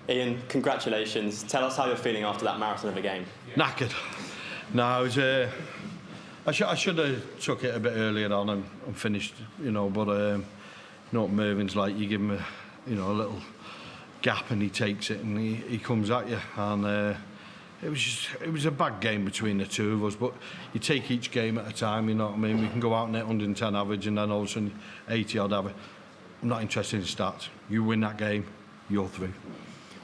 Ian, congratulations. Tell us how you're feeling after that marathon of a game. Knackered. No, it was, I should have took it a bit earlier on and finished, you know, but you know what Mervyn's like, you give him a little gap and he takes it and he comes at you, and it was a bad game between the two of us, but you take each game at a time, you know what I mean? We can go out and hit 110 average and then all of a sudden 80 odd average. I'm not interested in stats. You win that game, you're through.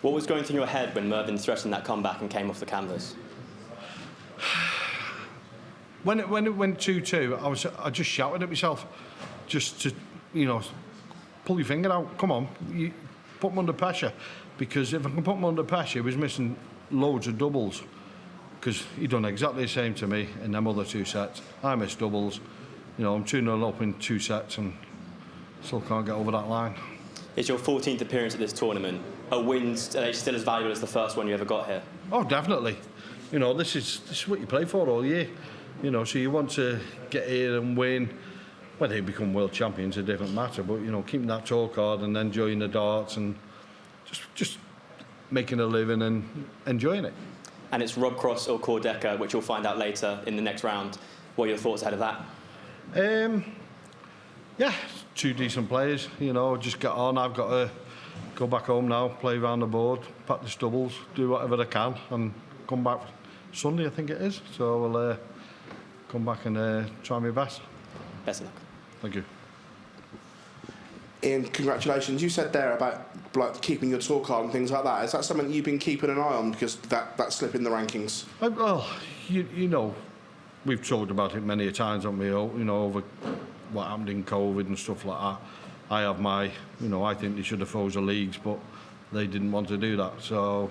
What was going through your head when Mervyn threatened that comeback and came off the canvas? When it went 2-2, I just shouted at myself, just to, you know, pull your finger out. Come on, you put him under pressure, because if I can put him under pressure, he was missing loads of doubles, because he done exactly the same to me in them other 2 sets. I missed doubles, you know. I'm 2-0 up in 2 sets and still can't get over that line. It's your 14th appearance at this tournament. A win still as valuable as the first one you ever got here? Oh, definitely. You know, this is what you play for all year. You know, so you want to get here and win. Whether they become world champions is a different matter, but, you know, keeping that tour card and then enjoying the darts and just making a living and enjoying it. And it's Rob Cross or Cordecca, which you'll find out later in the next round. What are your thoughts ahead of that? Yeah, 2 decent players, you know, just get on. I've got to go back home now, play around the board, practice doubles, do whatever I can, and come back Sunday, I think it is. So we'll come back and try my best. Best of luck. Thank you. Ian, congratulations. You said there about like keeping your tour card and things like that. Is that something you've been keeping an eye on, because that slip in the rankings? Well, you know, we've talked about it many a times, haven't we? You know, over what happened in COVID and stuff like that. I have my, you know, I think they should have froze the leagues, but they didn't want to do that. So,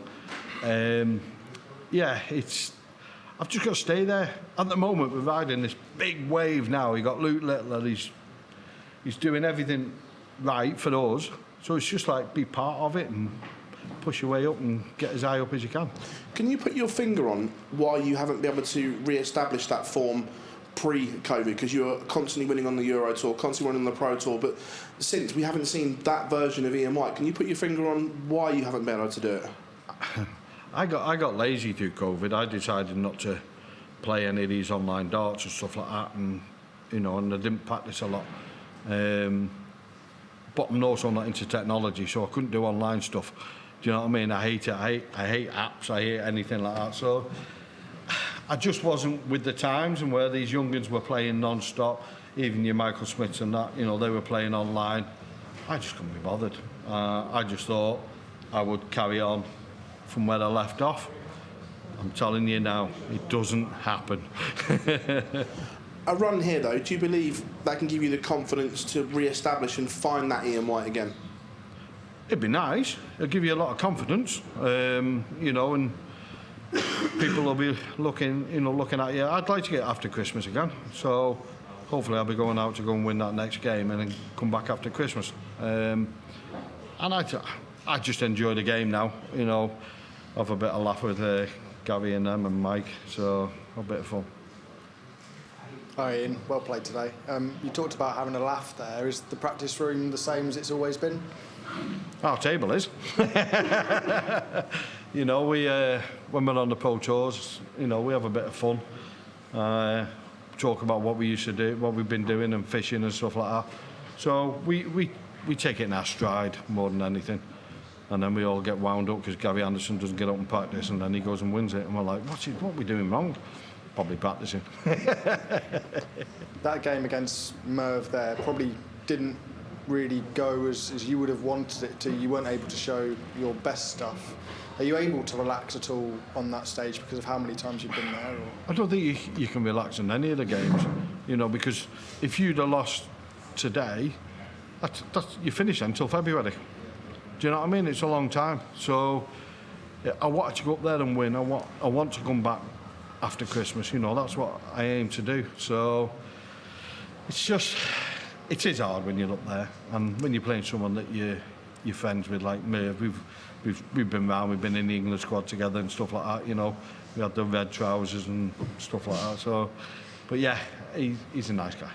yeah, I've just got to stay there. At the moment, we're riding this big wave now. You got Luke Littler, he's doing everything right for us. So it's just like be part of it and push your way up and get as high up as you can. Can you put your finger on why you haven't been able to re-establish that form pre-COVID? Because you were constantly winning on the Euro Tour, constantly winning on the Pro Tour, but since we haven't seen that version of Ian White, can you put your finger on why you haven't been able to do it? I got lazy through COVID. I decided not to play any of these online darts and stuff like that, and you know, and I didn't practice a lot. But I'm also not into technology, so I couldn't do online stuff. Do you know what I mean? I hate it. I hate apps. I hate anything like that. So I just wasn't with the times, and where these youngins were playing non-stop, even your Michael Smiths and that, you know, they were playing online. I just couldn't be bothered. I just thought I would carry on from where I left off. I'm telling you now, it doesn't happen. A run here, though, do you believe that can give you the confidence to re-establish and find that Ian White again? It'd be nice. It'll give you a lot of confidence, you know, and people will be looking at you. I'd like to get after Christmas again, so hopefully I'll be going out to go and win that next game and then come back after Christmas. And I just enjoy the game now, you know, have a bit of laugh with Gary and them and Mike, so a bit of fun. Hi Ian, well played today. You talked about having a laugh there. Is the practice room the same as it's always been? Our table is. You know, we when we're on the Pro Tours, you know, we have a bit of fun. Talk about what we used to do, what we've been doing, and fishing and stuff like that. So we take it in our stride more than anything. And then we all get wound up because Gary Anderson doesn't get up and practice, and then he goes and wins it, and we're like, what are we doing wrong? Probably practicing. That game against Merv there probably didn't really go as you would have wanted it to. You weren't able to show your best stuff. Are you able to relax at all on that stage because of how many times you've been there? Or? I don't think you can relax in any of the games, you know, because if you'd have lost today, you finish until February. Do you know what I mean? It's a long time. So I wanted to go up there and win. I want to come back after Christmas, you know, that's what I aim to do. So it is hard when you're up there, and when you're playing someone that you're friends with, like Merv. We've been round, we've been in the England squad together and stuff like that, you know. We had the red trousers and stuff like that. So, but yeah, he's a nice guy.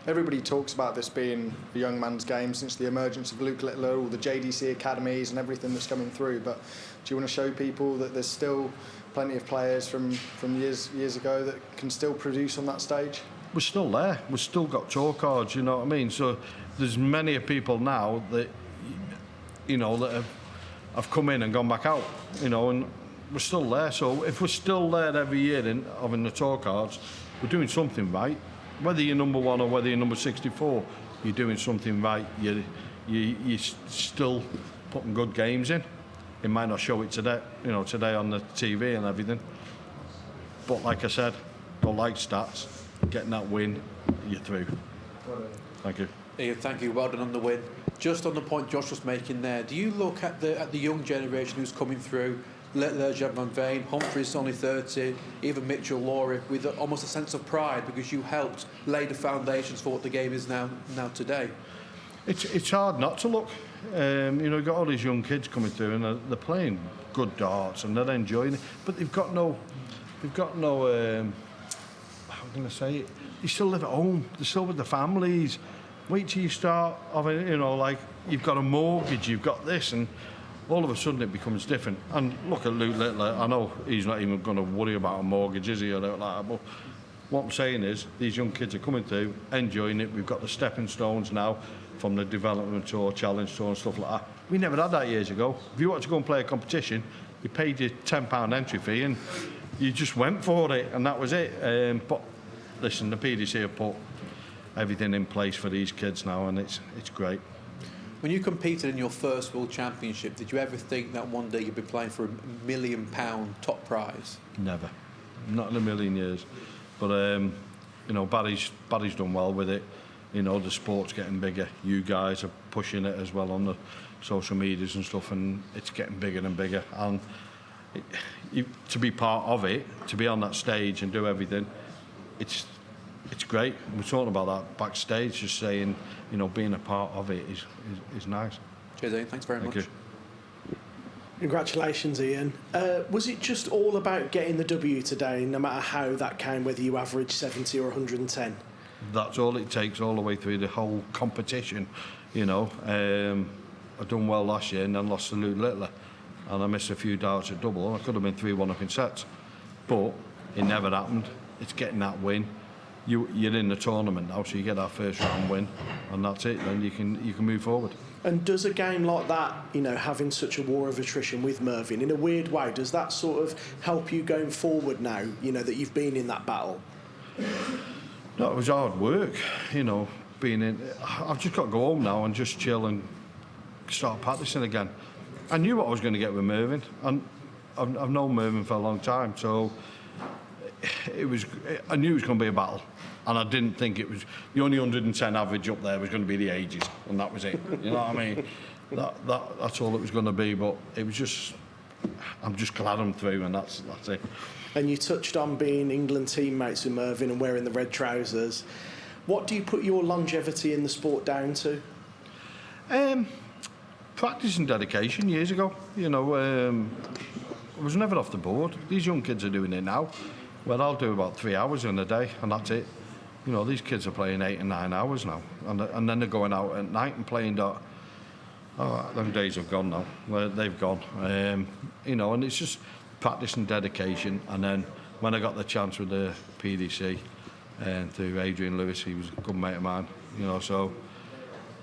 Everybody talks about this being a young man's game since the emergence of Luke Littler, all the JDC academies and everything that's coming through. But do you want to show people that there's still plenty of players from years ago that can still produce on that stage? We're still there. We've still got tour cards, you know what I mean? So there's many people now that, you know, that have come in and gone back out, you know, and we're still there. So if we're still there every year in having the tour cards, we're doing something right. Whether you're number 1 or whether you're number 64, you're doing something right. You're still putting good games in. It might not show it today, you know, today on the TV and everything. But like I said, don't like stats. Getting that win, you're through. Thank you. Ian, thank you. Well done on the win. Just on the point Josh was making there, do you look at the young generation who's coming through? Littler, Jan van Veen, Humphries only 30, even Mitchell Lawry, with almost a sense of pride because you helped lay the foundations for what the game is now today. It's hard not to look. You know, you've got all these young kids coming through and they're playing good darts and they're enjoying it, but they've got no how can I say it? They still live at home. They're still with their families. Wait till you start having, you know, like you've got a mortgage, you've got this, and all of a sudden it becomes different. And look at Luke Littler. I know he's not even going to worry about a mortgage, is he? Or like that. But what I'm saying is, these young kids are coming through, enjoying it. We've got the stepping stones now from the development tour, challenge tour, and stuff like that. We never had that years ago. If you want to go and play a competition, you paid your £10 entry fee and you just went for it, and that was it. But listen, the PDC have put everything in place for these kids now, and it's great. When you competed in your first World Championship, did you ever think that one day you'd be playing for £1 million top prize? Never, not in a million years. But you know, Barry's done well with it. You know, the sport's getting bigger. You guys are pushing it as well on the social medias and stuff, and it's getting bigger and bigger. And to be part of it, to be on that stage and do everything, it's great. We're talking about that backstage, just saying, you know, being a part of it is nice. Cheers, Ian. Thanks very much. Thank you. Congratulations, Ian. Was it just all about getting the W today, no matter how that came, whether you averaged 70 or 110? That's all it takes, all the way through the whole competition. You know, I done well last year and then lost to Luke Littler, and I missed a few darts at double. I could have been 3-1 up in sets, but it never happened. It's getting that win. You're in the tournament now, so you get that first round win, and that's it. Then you can move forward. And does a game like that, you know, having such a war of attrition with Mervyn, in a weird way, does that sort of help you going forward now, you know, that you've been in that battle? No, it was hard work, you know, being in. I've just got to go home now and just chill and start practicing again. I knew what I was going to get with Mervyn, and I've known Mervyn for a long time, so I knew it was going to be a battle, and I didn't think it was the only 110 average up there was going to be the ages, and that was it. You know what I mean? That's all it was going to be. But it was just, I'm just glad I'm through, and that's it. And you touched on being England teammates with Mervyn and wearing the red trousers. What do you put your longevity in the sport down to? Practice and dedication years ago. You know, I was never off the board. These young kids are doing it now. Well, I'll do about 3 hours in a day, and that's it. You know, these kids are playing 8 and 9 hours now, and then they're going out at night and playing dart. Oh, them days have gone now. Well, they've gone. You know, and it's just practice and dedication. And then when I got the chance with the PDC, and through Adrian Lewis, he was a good mate of mine. You know, so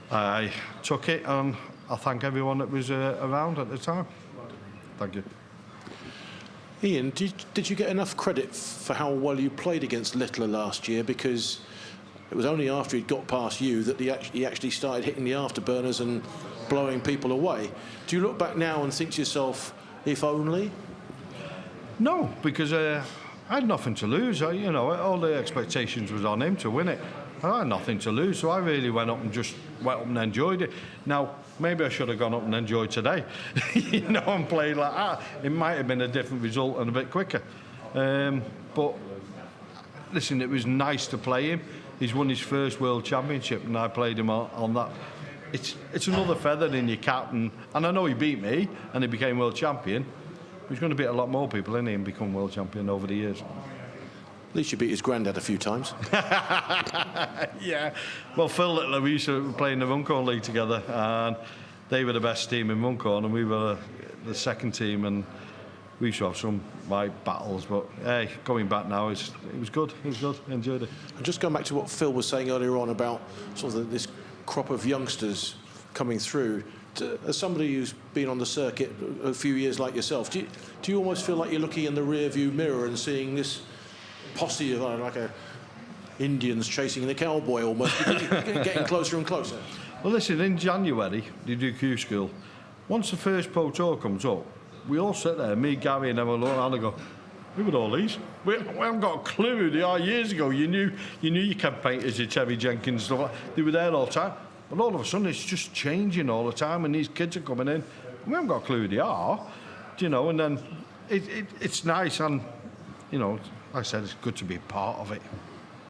I took it, and I thank everyone that was around at the time. Thank you. Ian, did you get enough credit for how well you played against Littler last year? Because it was only after he'd got past you that he actually started hitting the afterburners and blowing people away. Do you look back now and think to yourself, if only? No, because I had nothing to lose. You know, all the expectations was on him to win it. I had nothing to lose, so I really went up and enjoyed it. Now, maybe I should have gone up and enjoyed today, you know, and played like that. It might have been a different result and a bit quicker. But listen, it was nice to play him. He's won his first World Championship, and I played him on that. It's another feather in your cap, and I know he beat me, and he became World Champion. He's going to beat a lot more people, isn't he, and become World Champion over the years. At least you beat his granddad a few times. Yeah. Well, Phil Littler, we used to play in the Runcorn League together, and they were the best team in Runcorn, and we were the second team, and we used to have some battles. But hey, going back now, it was good. It was good. I enjoyed it. And just going back to what Phil was saying earlier on about sort of this crop of youngsters coming through. As somebody who's been on the circuit a few years like yourself, do you almost feel like you're looking in the rear-view mirror and seeing this posse of like Indians chasing the cowboy almost, getting closer and closer? Well, listen, in January, they do Q School. Once the first Pro Tour comes up, we all sit there, me, Gary, and everyone look around and go, who are all these? We haven't got a clue who they are. Years ago, you knew your Kev Painters, your Terry Jenkins, stuff like that. They were there all the time. But all of a sudden, it's just changing all the time, and these kids are coming in. We haven't got a clue who they are, you know, and then it's nice, and, you know, like I said, it's good to be part of it.